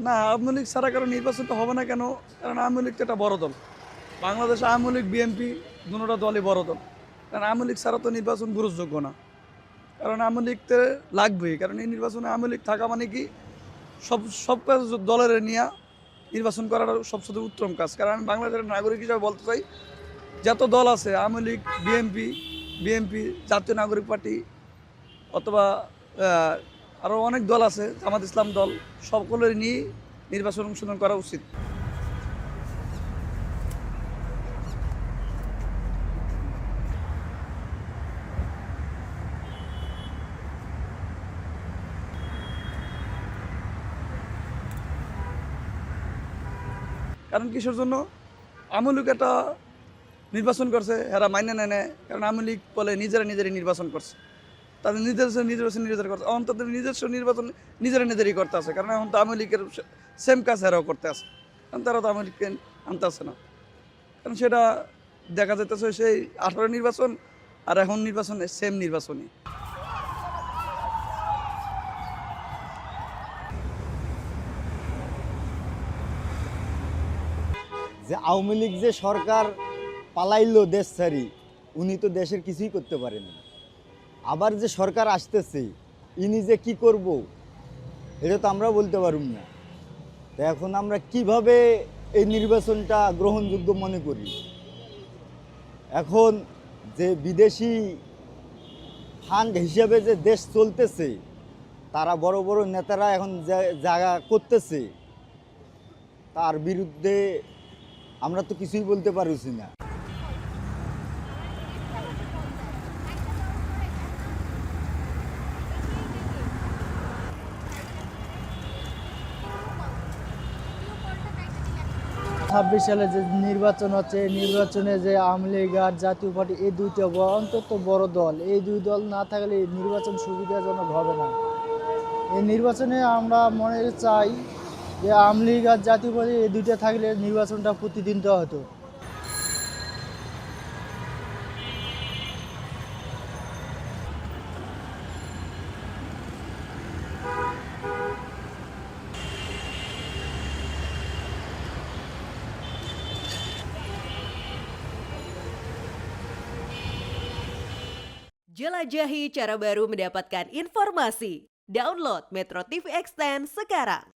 না, আওয়ামী লীগ ছাড়া কারণ নির্বাচনটা হবে না কেন? কারণ আওয়ামী লীগ তো একটা বড় দল। বাংলাদেশে আওয়ামী লীগ, বিএনপি দুটোটা দলই বড় দল। কারণ আওয়ামী লীগ ছাড়া তো নির্বাচন গ্রহণযোগ্য না। কারণ আওয়ামী লীগ তো লাগবেই। কারণ এই নির্বাচনে আওয়ামী লীগ থাকা মানে কি সব সব কাজ দলের নিয়ে নির্বাচন করার সবচেয়ে উত্তম কাজ। কারণ আমি বাংলাদেশের নাগরিক হিসাবে বলতে চাই, যত দল আছে আওয়ামী লীগ, বিএনপি, জাতীয় নাগরিক পার্টি অথবা আরও অনেক দল আছে, জামাত ইসলাম দল, সকলের নিয়ে নির্বাচন অনুশীলন করা উচিত। কারণ কিসের জন্য? আওয়ামী লীগ একটা নির্বাচন করছে, এরা মাইনে নেয় নেয়। কারণ আওয়ামী লীগ বলে নিজেরাই নির্বাচন করছে, তাদের নিজের করছে। এখন তাদের নিজস্ব নির্বাচন নিজেরাই করতে আছে। কারণ এখন তো আওয়ামী লীগের সেম কাজ এরাও করতে আছে, কারণ তারা তো আওয়ামী লীগকে আনতে আছে না। কারণ সেটা দেখা যাইতেছে সেই 18 নির্বাচন আর এখন নির্বাচন সেম নির্বাচনই। যে আওয়ামী লীগ যে সরকার পালাইলো দেশ ছাড়ি, উনি তো দেশের কিছুই করতে পারেন না। আবার যে সরকার আসতেছে, ইনি যে কি করব এটা তো আমরা বলতে পারুম না। তো এখন আমরা কিভাবে এই নির্বাচনটা গ্রহণযোগ্য মনে করি? এখন যে বিদেশি ফান্ড হিসেবে যে দেশ চলতেছে, তারা বড় বড় নেতারা এখন জায়গা করতেছে, তার বিরুদ্ধে আমরা তো কিছুই বলতে পারছি না। 26 সালে যে নির্বাচন হচ্ছে, এই নির্বাচনে যে আওয়ামী লীগ আর জাতীয় পার্টি এই দুইটা অন্তত বড় দল, এই দুই দল না থাকলে এই নির্বাচন সুবিধাজনক হবে না। এই নির্বাচনে আমরা মনে চাই যে আওয়ামী লীগ আর জাতীয় পার্টি এই দুইটা থাকলে নির্বাচনটা প্রতিদিন দেওয়া হতো। Jelajahi cara baru mendapatkan informasi. Download Metro TV Extend sekarang.